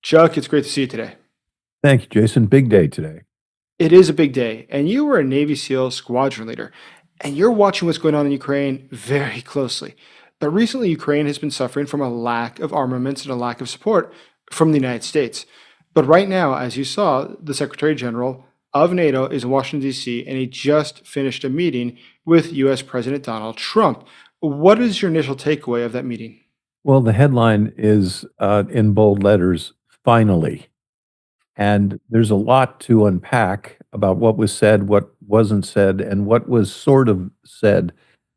Chuck, it's great to see you today. Thank you, Jason. Big day today. It is a big day, and you were a Navy SEAL squadron leader, and you're watching what's going on in Ukraine very closely. But recently, Ukraine has been suffering from a lack of armaments and a lack of support from the United States. But right now, as you saw, the Secretary General of NATO is in Washington, D.C., and he just finished a meeting with U.S. President Donald Trump. What is your initial takeaway of that meeting? Well, the headline is in bold letters, finally. And there's a lot to unpack about what was said, what wasn't said, and what was sort of said.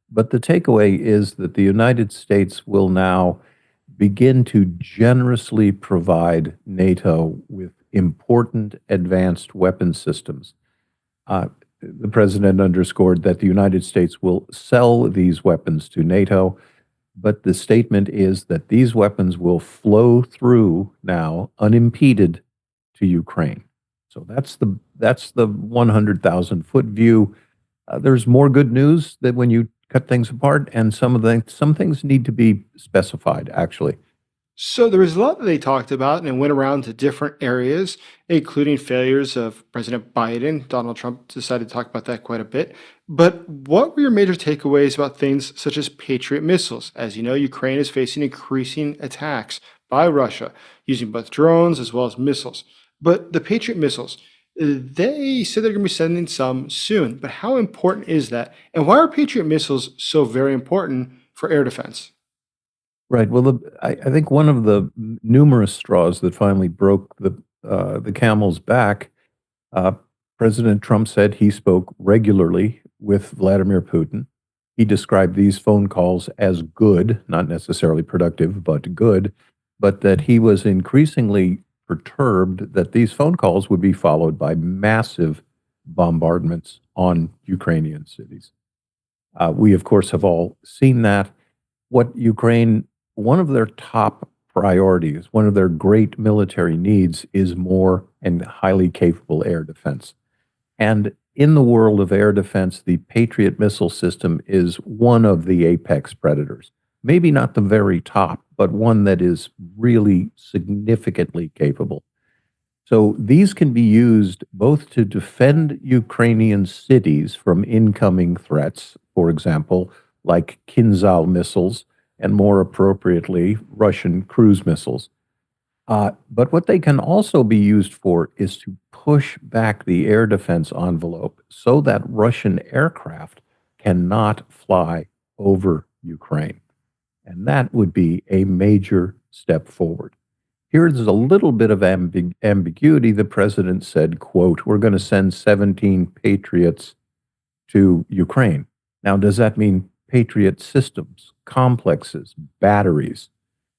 But the takeaway is that the United States will now begin to generously provide NATO with important advanced weapon systems. The president underscored that the United States will sell these weapons to NATO, but the statement is that these weapons will flow through now unimpeded to Ukraine. So that's the 100,000 foot view. There's more good news that when you cut things apart, and some things need to be specified. Actually, So there was a lot that they talked about, and it went around to different areas, including failures of President Biden. Donald Trump decided to talk about that quite a bit. But what were your major takeaways about things such as Patriot missiles? As you know, Ukraine is facing increasing attacks by Russia using both drones as well as missiles. But the Patriot missiles, they said they're going to be sending some soon. But how important is that? And why are Patriot missiles so very important for air defense? right? Well, I think one of the numerous straws that finally broke the camel's back. Uh, President Trump said he spoke regularly with Vladimir Putin. He described these phone calls as good, not necessarily productive, but good, but that he was increasingly perturbed that these phone calls would be followed by massive bombardments on Ukrainian cities. We, of course, have all seen that. What Ukraine, one of their top priorities, one of their great military needs is more and highly capable air defense. And in the world of air defense, the Patriot missile system is one of the apex predators. Maybe not the very top, but one that is really significantly capable. So these can be used both to defend Ukrainian cities from incoming threats, for example, like Kinzhal missiles, and more appropriately, Russian cruise missiles. But what they can also be used for is to push back the air defense envelope so that Russian aircraft cannot fly over Ukraine. And that would be a major step forward. Here's a little bit of ambiguity. The president said, quote, we're going to send 17 Patriots to Ukraine. Now, does that mean Patriot systems, complexes, batteries?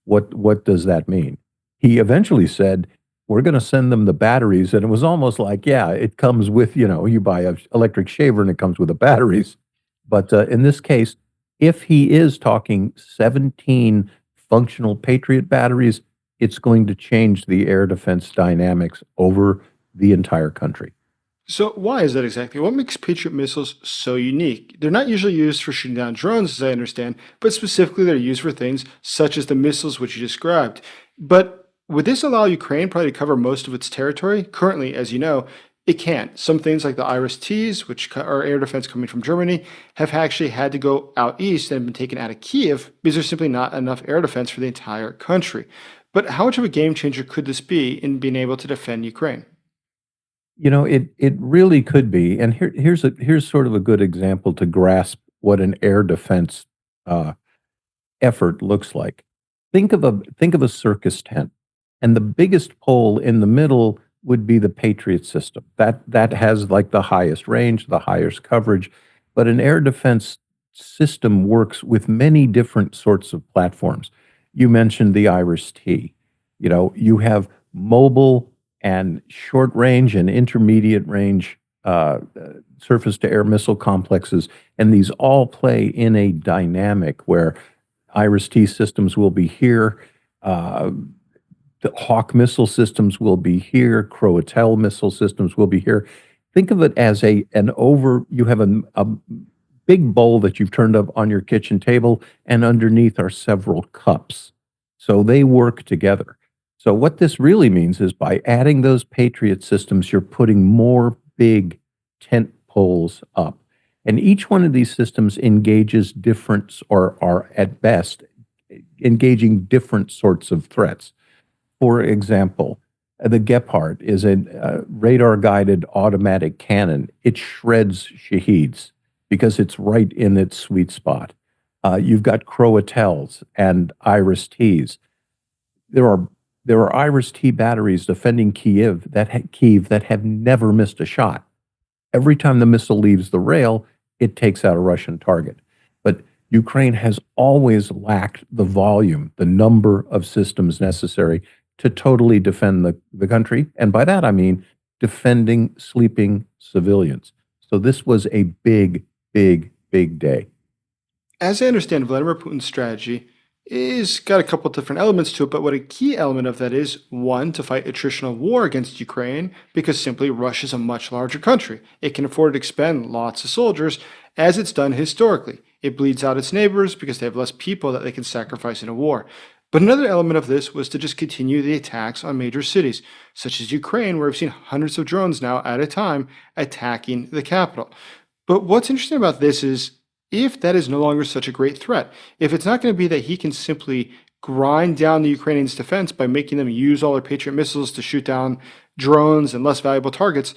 What does that mean? He eventually said, we're going to send them the batteries. And it was almost like, yeah, it comes with, you buy an electric shaver and it comes with the batteries. But in this case, if he is talking 17 functional Patriot batteries, it's going to change the air defense dynamics over the entire country. So why is that exactly? What makes Patriot missiles so unique? They're not usually used for shooting down drones, as I understand, but specifically they're used for things such as the missiles which you described. But would this allow Ukraine probably to cover most of its territory? Currently, as you know, it can't. Some things like the Iris-Ts, which are air defense coming from Germany, have actually had to go out east and have been taken out of Kyiv because there's simply not enough air defense for the entire country. But how much of a game changer could this be in being able to defend Ukraine? It really could be. And here's sort of a good example to grasp what an air defense uh, effort looks like. Think of a circus tent, and the biggest pole in the middle would be the Patriot system. That has like the highest range, the highest coverage. But an air defense system works with many different sorts of platforms. You mentioned the Iris-T. You have mobile and short range and intermediate range surface to air missile complexes, and these all play in a dynamic where Iris-T systems will be here. The Hawk missile systems will be here. Croatel missile systems will be here. Think of it as you have a big bowl that you've turned up on your kitchen table, and underneath are several cups. So they work together. So what this really means is by adding those Patriot systems, you're putting more big tent poles up. And each one of these systems engages different, or are at best engaging different sorts of threats. For example, the Gepard is a radar-guided automatic cannon. It shreds Shaheeds because it's right in its sweet spot. You've got Croatels and Iris-Ts. There are Iris-T batteries defending Kyiv that have never missed a shot. Every time the missile leaves the rail, it takes out a Russian target. But Ukraine has always lacked the volume, the number of systems necessary to totally defend the country. And by that, I mean defending sleeping civilians. So this was a big, big, big day. As I understand, Vladimir Putin's strategy is got a couple different elements to it, but what a key element of that is one, to fight attritional war against Ukraine, because simply Russia is a much larger country. It can afford to expend lots of soldiers, as it's done historically. It bleeds out its neighbors because they have less people that they can sacrifice in a war. But another element of this was to just continue the attacks on major cities, such as Ukraine, where we've seen hundreds of drones now at a time attacking the capital. But what's interesting about this is if that is no longer such a great threat, if it's not going to be that he can simply grind down the Ukrainians' defense by making them use all their Patriot missiles to shoot down drones and less valuable targets,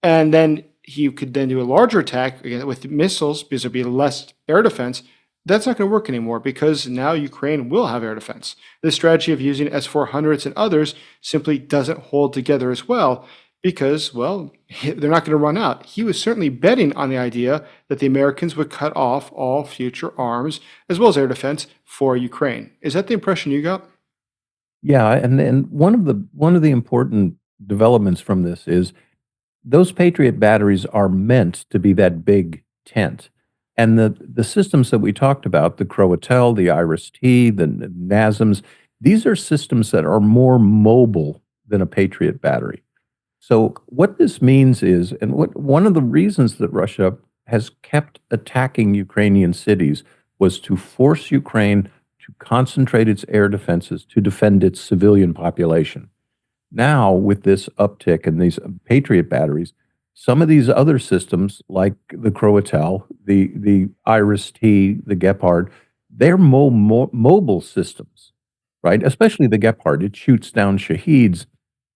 and then he could then do a larger attack again with missiles because there'd be less air defense, that's not going to work anymore because now Ukraine will have air defense. This strategy of using S-400s and others simply doesn't hold together as well because, well, they're not going to run out. He was certainly betting on the idea that the Americans would cut off all future arms as well as air defense for Ukraine. Is that the impression you got? Yeah, and one of the important developments from this is those Patriot batteries are meant to be that big tent. And the systems that we talked about, the Croatel, the Iris-T, the NASMs, these are systems that are more mobile than a Patriot battery. So what this means is, and what one of the reasons that Russia has kept attacking Ukrainian cities was to force Ukraine to concentrate its air defenses to defend its civilian population. Now, with this uptick in these Patriot batteries, some of these other systems, like the Croatel, the Iris-T, the Gepard, they're mobile systems, right? Especially the Gepard. It shoots down Shaheeds.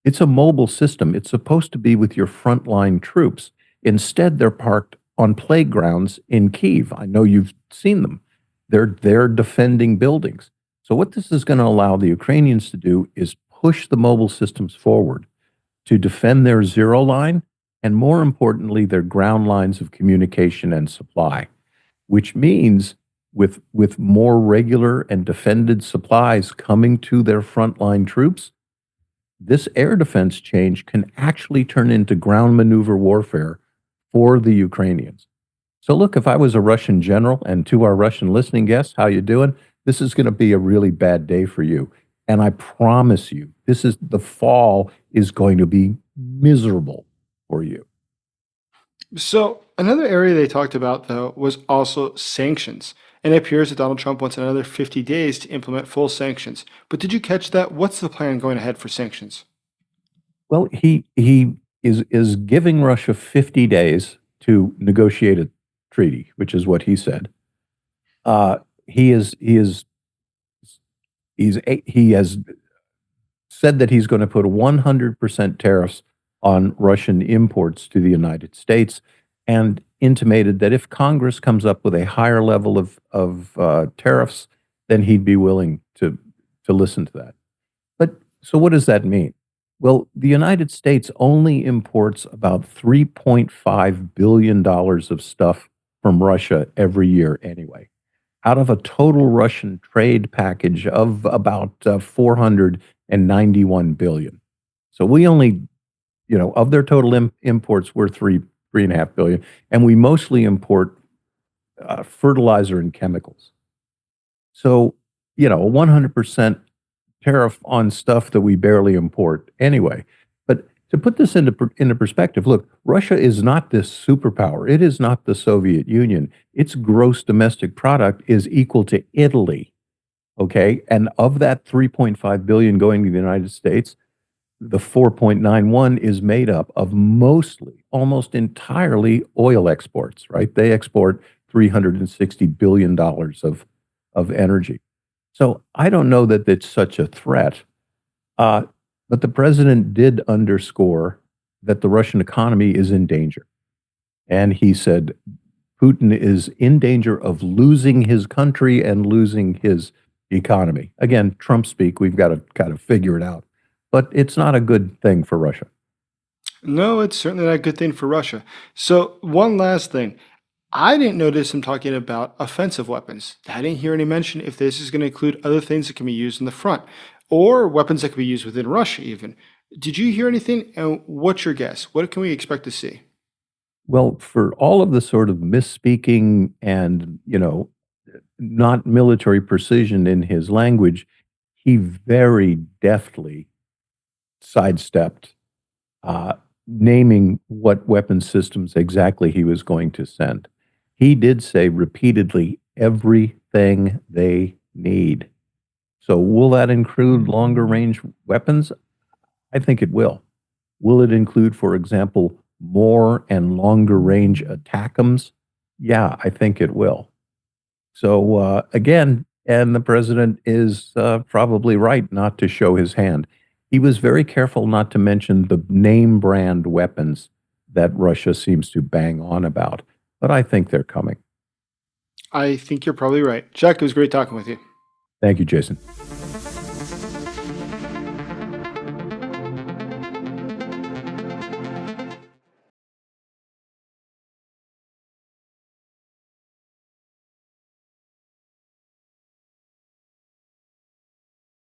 It's a mobile system. It's supposed to be with your frontline troops. Instead, they're parked on playgrounds in Kyiv. I know you've seen them. They're defending buildings. So what this is going to allow the Ukrainians to do is push the mobile systems forward to defend their zero line and, more importantly, their ground lines of communication and supply, which means with more regular and defended supplies coming to their frontline troops, this air defense change can actually turn into ground maneuver warfare for the Ukrainians. So look, if I was a Russian general, and to our Russian listening guests, how you doing? This is going to be a really bad day for you. And I promise you, the fall is going to be miserable for you. So another area they talked about, though, was also sanctions. And it appears that Donald Trump wants another 50 days to implement full sanctions. But did you catch that? What's the plan going ahead for sanctions? Well, he is giving Russia 50 days to negotiate a treaty, which is what he said. He has said that he's going to put 100% tariffs on Russian imports to the United States, and intimated that if Congress comes up with a higher level of tariffs, then he'd be willing to listen to that. But so what does that mean? Well, the United States only imports about $3.5 billion of stuff from Russia every year anyway, out of a total Russian trade package of about 491 billion. So we only, of their total imports, we're 3.5 billion, and we mostly import fertilizer and chemicals. So, a 100% tariff on stuff that we barely import anyway. But to put this into perspective, look, Russia is not this superpower. It is not the Soviet Union. Its gross domestic product is equal to Italy. Okay. And of that 3.5 billion going to the United States, the 4.91 is made up of mostly, almost entirely oil exports, right? They export $360 billion of energy. So I don't know that it's such a threat. Uh, but the president did underscore that the Russian economy is in danger. And he said Putin is in danger of losing his country and losing his economy. Again, Trump speak, we've got to kind of figure it out. But it's not a good thing for Russia. No, it's certainly not a good thing for Russia. So, one last thing. I didn't notice him talking about offensive weapons. I didn't hear any mention if this is going to include other things that can be used in the front or weapons that can be used within Russia, even. Did you hear anything? And what's your guess? What can we expect to see? Well, for all of the sort of misspeaking and, not military precision in his language, he very deftly sidestepped naming what weapon systems exactly he was going to send. He did say repeatedly everything they need. So, will that include longer range weapons? I think it will. Will it include, for example, more and longer range ATACMs? Yeah, I think it will. So, again, and the president is probably right not to show his hand. He was very careful not to mention the name brand weapons that Russia seems to bang on about, but I think they're coming. I think you're probably right. Jack, it was great talking with you. Thank you, Jason.